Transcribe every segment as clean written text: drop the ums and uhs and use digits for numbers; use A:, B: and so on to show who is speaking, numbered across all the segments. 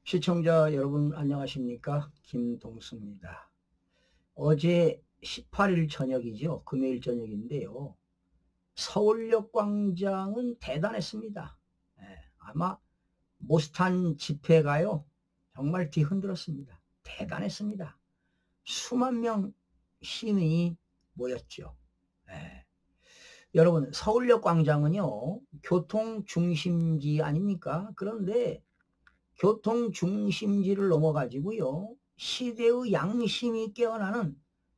A: 시청자 여러분 안녕하십니까? 김동수입니다. 어제 18일 저녁이죠. 금요일 저녁인데요. 서울역 광장은 대단했습니다. 아마 모스탄 집회가요. 정말 뒤흔들었습니다. 대단했습니다. 수만 명 시민이 모였죠. 예. 여러분 서울역 광장은요. 교통 중심지 아닙니까? 그런데 교통 중심지를 넘어가지고요. 시대의 양심이 깨어나는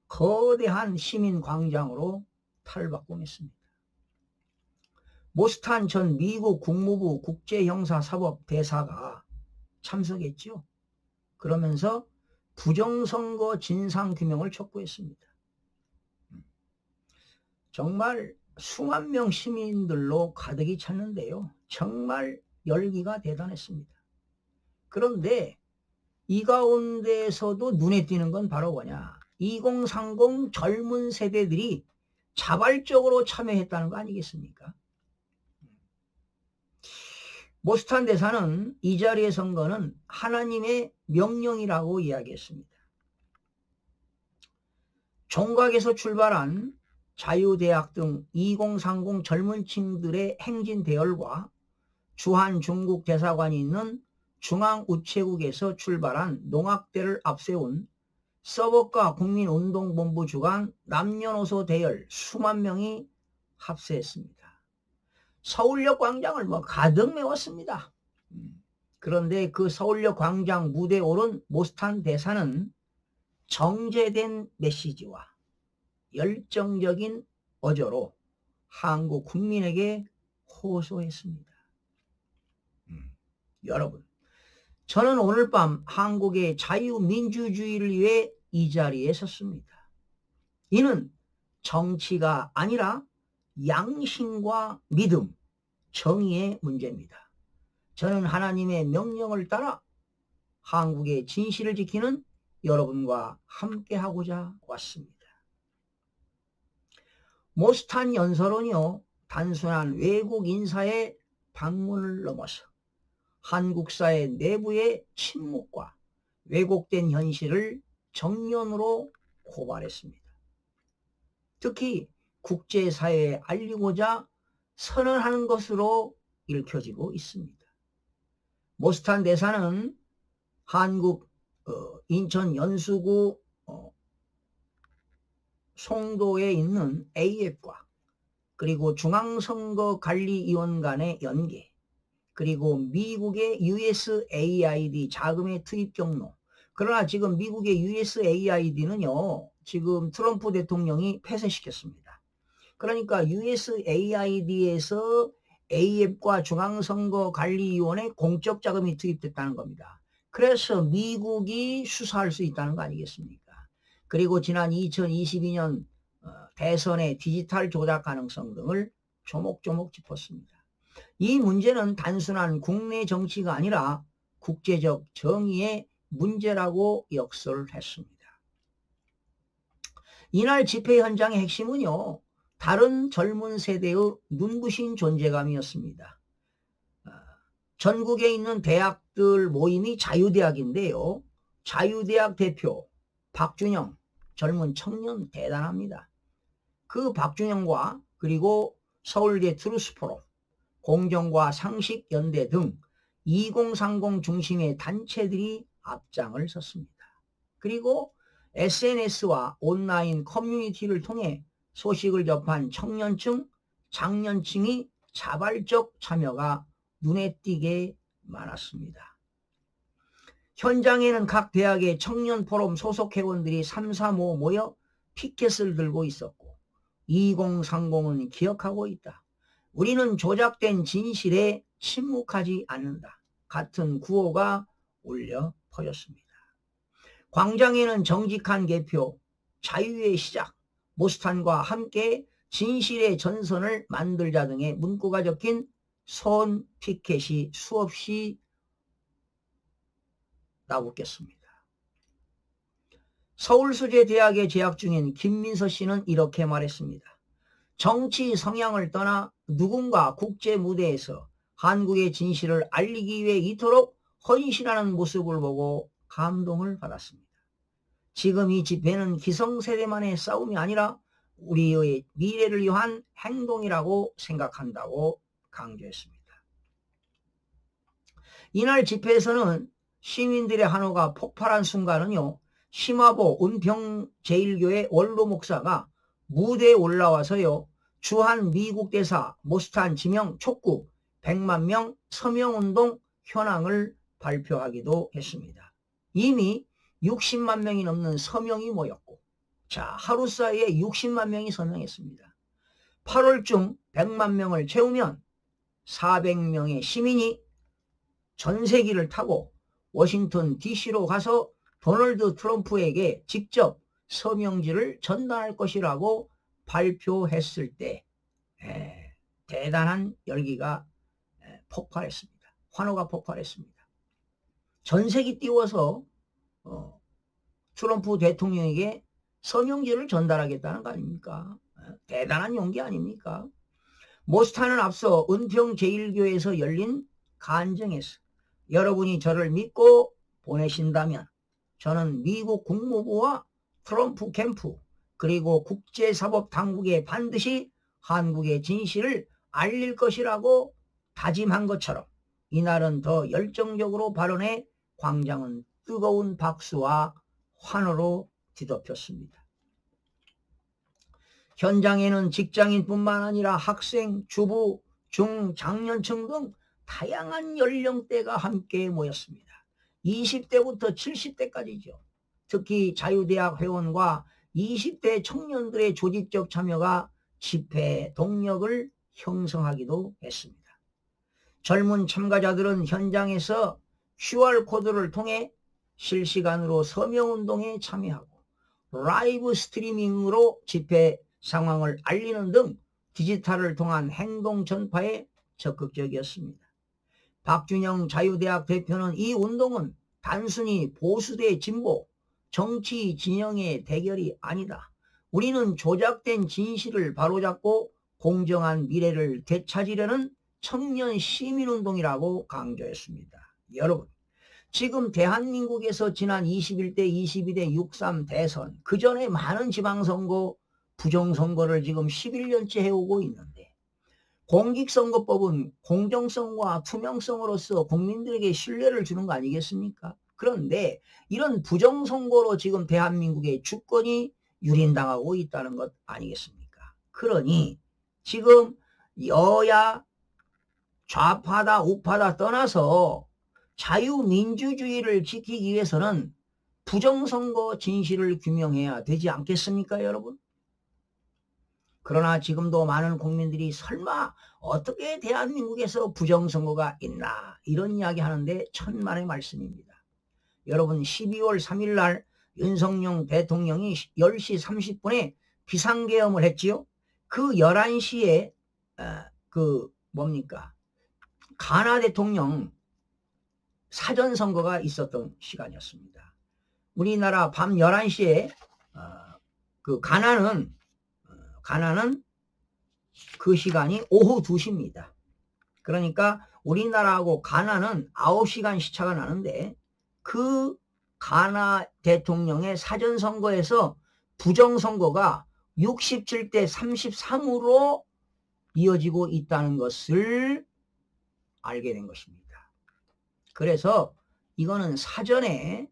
A: 거대한 시민 광장으로 탈바꿈했습니다. 모스탄 전 미국 국무부 국제형사사법대사가 참석했죠. 그러면서 부정선거 진상규명을 촉구했습니다. 정말 수만 명 시민들로 가득히 찼는데요. 정말 열기가 대단했습니다. 그런데 이 가운데서도 눈에 띄는 건 바로 뭐냐? 2030 젊은 세대들이 자발적으로 참여했다는 거 아니겠습니까? 모스탄 대사는 이 자리의 선거는 하나님의 명령이라고 이야기했습니다. 종각에서 출발한 자유대학 등 2030 젊은 층들의 행진 대열과 주한 중국 대사관이 있는 중앙우체국에서 출발한 농악대를 앞세운 서버가 국민운동본부 주관 남녀노소 대열 수만 명이 합세했습니다. 서울역 광장을 가득 메웠습니다. 그런데 그 서울역 광장 무대에 오른 모스탄 대사는 정제된 메시지와 열정적인 어조로 한국 국민에게 호소했습니다. 여러분, 저는 오늘 밤 한국의 자유민주주의를 위해 이 자리에 섰습니다. 이는 정치가 아니라 양심과 믿음, 정의의 문제입니다. 저는 하나님의 명령을 따라 한국의 진실을 지키는 여러분과 함께하고자 왔습니다. 모스탄 연설은요, 단순한 외국 인사의 방문을 넘어서 한국사회 내부의 침묵과 왜곡된 현실을 정면으로 고발했습니다. 특히 국제사회에 알리고자 선언하는 것으로 읽혀지고 있습니다. 모스탄 대사는 한국 인천 연수구 송도에 있는 AF과 그리고 중앙선거관리위원 간의 연계, 그리고 미국의 USAID 자금의 투입 경로. 그러나 지금 미국의 USAID는요, 지금 트럼프 대통령이 폐쇄시켰습니다. 그러니까 USAID에서 AF과 중앙선거관리위원회 공적 자금이 투입됐다는 겁니다. 그래서 미국이 수사할 수 있다는 거 아니겠습니까? 그리고 지난 2022년 대선의 디지털 조작 가능성 등을 조목조목 짚었습니다. 이 문제는 단순한 국내 정치가 아니라 국제적 정의의 문제라고 역설을 했습니다. 이날 집회 현장의 핵심은요, 다른 젊은 세대의 눈부신 존재감이었습니다. 전국에 있는 대학들 모임이 자유대학인데요. 자유대학 대표 박준영 젊은 청년 대단합니다. 그 박준영과 그리고 서울대 트루스포럼, 공정과 상식연대 등 2030 중심의 단체들이 앞장을 섰습니다. 그리고 SNS와 온라인 커뮤니티를 통해 소식을 접한 청년층, 장년층이 자발적 참여가 눈에 띄게 많았습니다. 현장에는 각 대학의 청년 포럼 소속 회원들이 3, 4, 5 모여 피켓을 들고 있었고 2030은 기억하고 있다. 우리는 조작된 진실에 침묵하지 않는다. 같은 구호가 울려 퍼졌습니다. 광장에는 정직한 개표, 자유의 시작, 모스탄과 함께 진실의 전선을 만들자 등의 문구가 적힌 손 피켓이 수없이 나붙겠습니다. 서울수제대학에 재학 중인 김민서 씨는 이렇게 말했습니다. 정치 성향을 떠나 누군가 국제 무대에서 한국의 진실을 알리기 위해 이토록 헌신하는 모습을 보고 감동을 받았습니다. 지금 이 집회는 기성세대만의 싸움이 아니라 우리의 미래를 위한 행동이라고 생각한다고 강조했습니다. 이날 집회에서는 시민들의 한호가 폭발한 순간은요, 심화보 은평제일교회 원로 목사가 무대에 올라와서요, 주한 미국 대사 모스탄 지명 촉구 100만 명 서명운동 현황을 발표하기도 했습니다. 이미 60만 명이 넘는 서명이 모였고, 자, 하루 사이에 60만 명이 서명했습니다. 8월중 100만 명을 채우면 400명의 시민이 전세기를 타고 워싱턴 DC로 가서 도널드 트럼프에게 직접 서명지를 전달할 것이라고 발표했을 때 대단한 열기가 폭발했습니다. 환호가 폭발했습니다. 전세기 띄워서 트럼프 대통령에게 서명지를 전달하겠다는 거 아닙니까? 대단한 용기 아닙니까? 모스탄은 앞서 은평제일교회에서 열린 간증에서 여러분이 저를 믿고 보내신다면 저는 미국 국무부와 트럼프 캠프 그리고 국제사법당국에 반드시 한국의 진실을 알릴 것이라고 다짐한 것처럼 이날은 더 열정적으로 발언해 광장은 뜨거운 박수와 환호로 뒤덮였습니다. 현장에는 직장인뿐만 아니라 학생, 주부, 중, 장년층 등 다양한 연령대가 함께 모였습니다. 20대부터 70대까지죠. 특히 자유대학 회원과 20대 청년들의 조직적 참여가 집회 동력을 형성하기도 했습니다. 젊은 참가자들은 현장에서 QR코드를 통해 실시간으로 서명운동에 참여하고 라이브 스트리밍으로 집회 상황을 알리는 등 디지털을 통한 행동 전파에 적극적이었습니다. 박준영 자유대학 대표는 이 운동은 단순히 보수 대 진보, 정치 진영의 대결이 아니다. 우리는 조작된 진실을 바로잡고 공정한 미래를 되찾으려는 청년 시민운동이라고 강조했습니다. 여러분, 지금 대한민국에서 지난 21대, 22대, 63 대선, 그 전에 많은 지방선거, 부정선거를 지금 11년째 해오고 있는데 공직선거법은 공정성과 투명성으로서 국민들에게 신뢰를 주는 거 아니겠습니까? 그런데 이런 부정선거로 지금 대한민국의 주권이 유린당하고 있다는 것 아니겠습니까? 그러니 지금 여야 좌파다 우파다 떠나서 자유민주주의를 지키기 위해서는 부정선거 진실을 규명해야 되지 않겠습니까, 여러분? 그러나 지금도 많은 국민들이 설마 어떻게 대한민국에서 부정선거가 있나 이런 이야기 하는데 천만의 말씀입니다. 여러분 12월 3일 날 윤석열 대통령이 10시 30분에 비상계엄을 했지요. 그 11시에 가나 대통령 사전선거가 있었던 시간이었습니다. 우리나라 밤 11시에 가나는 그 시간이 오후 2시입니다. 그러니까 우리나라하고 가나는 9시간 시차가 나는데 그 가나 대통령의 사전선거에서 부정선거가 67대 33으로 이어지고 있다는 것을 알게 된 것입니다. 그래서 이거는 사전에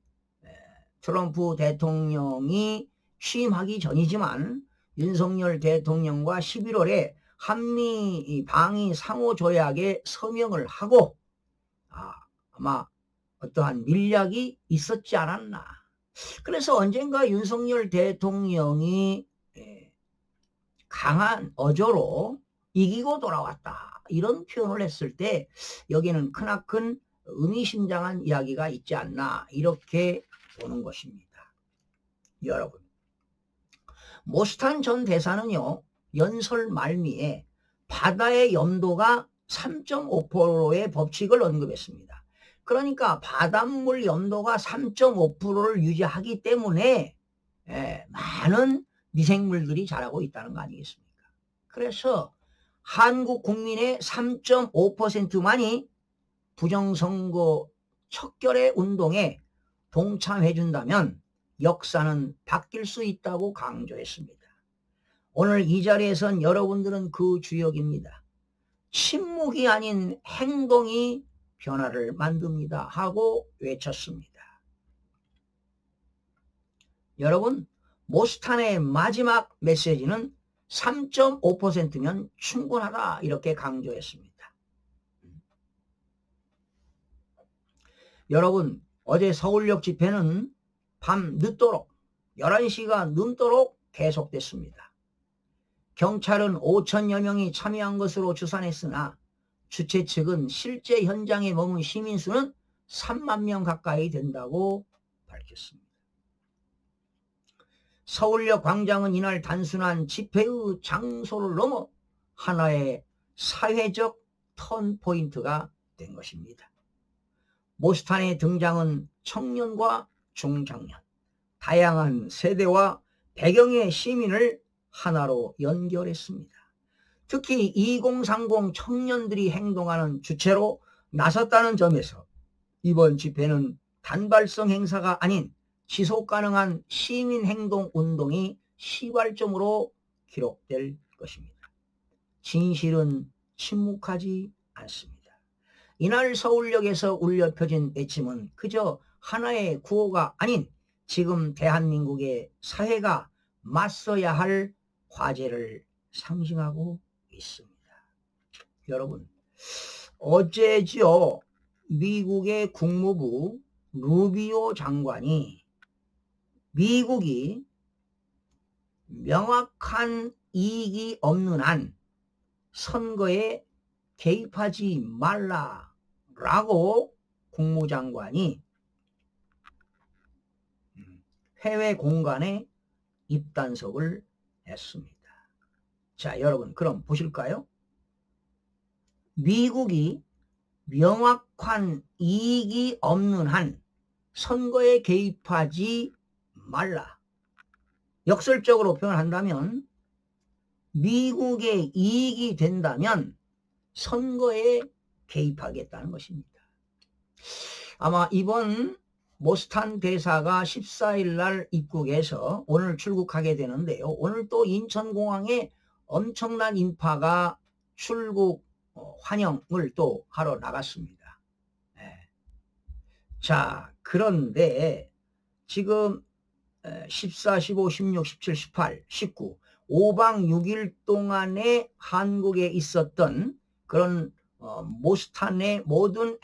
A: 트럼프 대통령이 취임하기 전이지만 윤석열 대통령과 11월에 한미 방위 상호조약에 서명을 하고 아마 어떠한 밀약이 있었지 않았나. 그래서 언젠가 윤석열 대통령이 강한 어조로 이기고 돌아왔다 이런 표현을 했을 때 여기는 크나큰 의미심장한 이야기가 있지 않나 이렇게 보는 것입니다. 여러분, 모스탄 전 대사는요 연설 말미에 바다의 염도가 3.5%의 법칙을 언급했습니다. 그러니까 바닷물 염도가 3.5%를 유지하기 때문에 많은 미생물들이 자라고 있다는 거 아니겠습니까? 그래서 한국 국민의 3.5%만이 부정선거 척결의 운동에 동참해준다면 역사는 바뀔 수 있다고 강조했습니다. 오늘 이 자리에선 여러분들은 그 주역입니다. 침묵이 아닌 행동이 변화를 만듭니다 하고 외쳤습니다. 여러분, 모스탄의 마지막 메시지는 3.5%면 충분하다 이렇게 강조했습니다. 여러분, 어제 서울역 집회는 밤 늦도록 11시가 넘도록 계속됐습니다. 경찰은 5천여 명이 참여한 것으로 추산했으나 주최 측은 실제 현장에 머문 시민 수는 3만 명 가까이 된다고 밝혔습니다. 서울역 광장은 이날 단순한 집회의 장소를 넘어 하나의 사회적 턴포인트가 된 것입니다. 모스탄의 등장은 청년과 중장년, 다양한 세대와 배경의 시민을 하나로 연결했습니다. 특히 2030 청년들이 행동하는 주체로 나섰다는 점에서 이번 집회는 단발성 행사가 아닌 지속 가능한 시민 행동 운동이 시발점으로 기록될 것입니다. 진실은 침묵하지 않습니다. 이날 서울역에서 울려 펴진 외침은 그저 하나의 구호가 아닌 지금 대한민국의 사회가 맞서야 할 화제를 상징하고 있습니다. 여러분, 어제죠, 미국의 국무부 루비오 장관이 미국이 명확한 이익이 없는 한 선거에 개입하지 말라라고 국무장관이 해외 공간에 입단속을 했습니다. 자, 여러분, 그럼 보실까요? 미국이 명확한 이익이 없는 한 선거에 개입하지 말라. 역설적으로 표현한다면 미국의 이익이 된다면 선거에 개입하겠다는 것입니다. 아마 이번 모스탄 대사가 14일 날 입국해서 오늘 출국하게 되는데요. 오늘 또 인천공항에 엄청난 인파가 출국 환영을 또 하러 나갔습니다. 네. 자, 그런데 지금 14, 15, 16, 17, 18, 19 5박 6일 동안에 한국에 있었던 그런 모스탄의 모든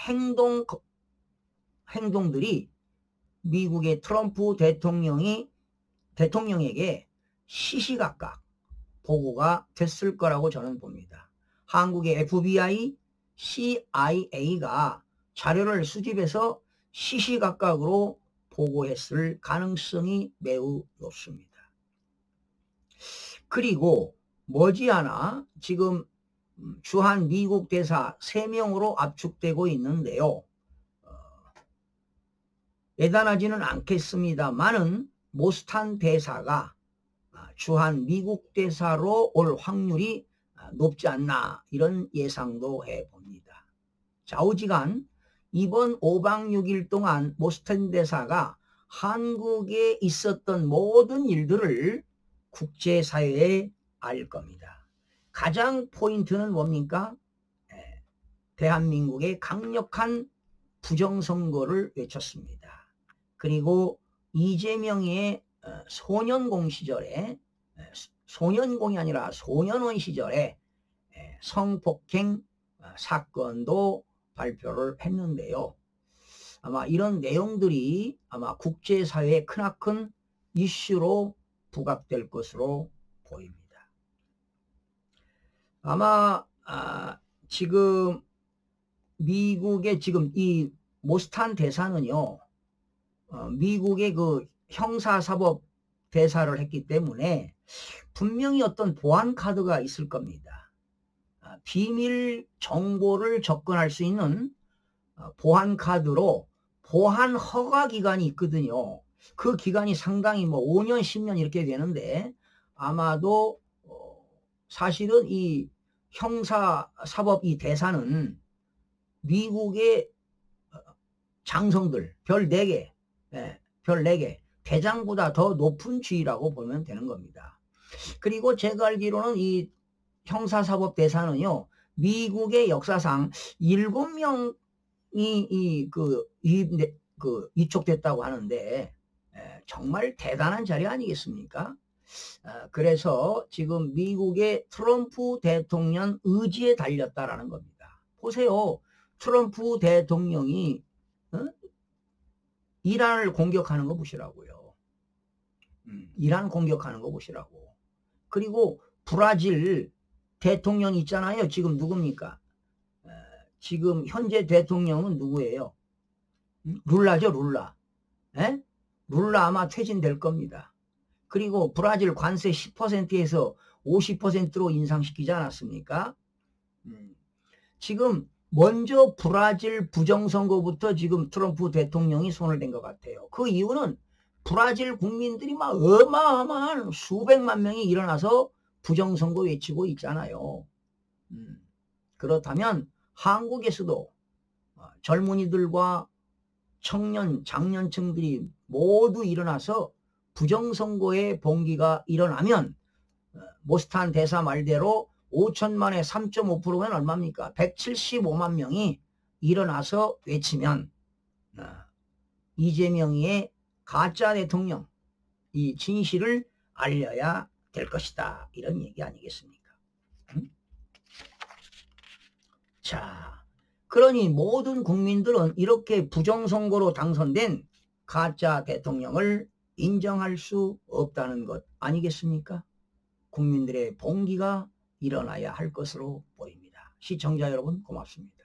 A: 행동들이 미국의 트럼프 대통령에게 시시각각 보고가 됐을 거라고 저는 봅니다. 한국의 FBI, CIA가 자료를 수집해서 시시각각으로 보고했을 가능성이 매우 높습니다. 그리고 머지않아 지금 주한 미국 대사 3명으로 압축되고 있는데요. 대단하지는 않겠습니다만은 모스탄 대사가 주한 미국 대사로 올 확률이 높지 않나 이런 예상도 해봅니다. 좌우지간 이번 5박 6일 동안 모스탄 대사가 한국에 있었던 모든 일들을 국제사회에 알 겁니다. 가장 포인트는 뭡니까? 대한민국의 강력한 부정선거를 외쳤습니다. 그리고 이재명의 소년공 시절에, 소년공이 아니라 소년원 시절에 성폭행 사건도 발표를 했는데요. 아마 이런 내용들이 아마 국제사회의 크나큰 이슈로 부각될 것으로 보입니다. 아마 지금 미국의 지금 이 모스탄 대사는요, 미국의 그 형사사법 대사를 했기 때문에 분명히 어떤 보안 카드가 있을 겁니다. 비밀 정보를 접근할 수 있는 보안 카드로 보안 허가 기간이 있거든요. 그 기간이 상당히 뭐 5년, 10년 이렇게 되는데 아마도 사실은 이 형사사법 이 대사는 미국의 장성들 별 4개, 별 4개, 대장보다 더 높은 지위라고 보면 되는 겁니다. 그리고 제가 알기로는 이 형사사법대사는요, 미국의 역사상 7명이 위촉됐다고 하는데, 정말 대단한 자리 아니겠습니까? 그래서 지금 미국의 트럼프 대통령 의지에 달렸다라는 겁니다. 보세요. 트럼프 대통령이 이란을 공격하는 거 보시라고요. 이란 공격하는 거 보시라고. 그리고 브라질 대통령 있잖아요. 지금 누굽니까? 지금 현재 대통령은 누구예요? 룰라죠, 룰라. 룰라 아마 퇴진될 겁니다. 그리고 브라질 관세 10%에서 50%로 인상시키지 않았습니까? 지금 먼저 브라질 부정선거부터 지금 트럼프 대통령이 손을 댄 것 같아요. 그 이유는 브라질 국민들이 막 어마어마한 수백만 명이 일어나서 부정선거 외치고 있잖아요. 그렇다면 한국에서도 젊은이들과 청년, 장년층들이 모두 일어나서 부정선거의 봉기가 일어나면 모스탄 대사 말대로 5천만에 3.5%면 얼마입니까? 175만 명이 일어나서 외치면 이재명의 가짜 대통령 이 진실을 알려야 될 것이다. 이런 얘기 아니겠습니까? 자, 그러니 모든 국민들은 이렇게 부정선거로 당선된 가짜 대통령을 인정할 수 없다는 것 아니겠습니까? 국민들의 봉기가 일어나야 할 것으로 보입니다. 시청자 여러분 고맙습니다.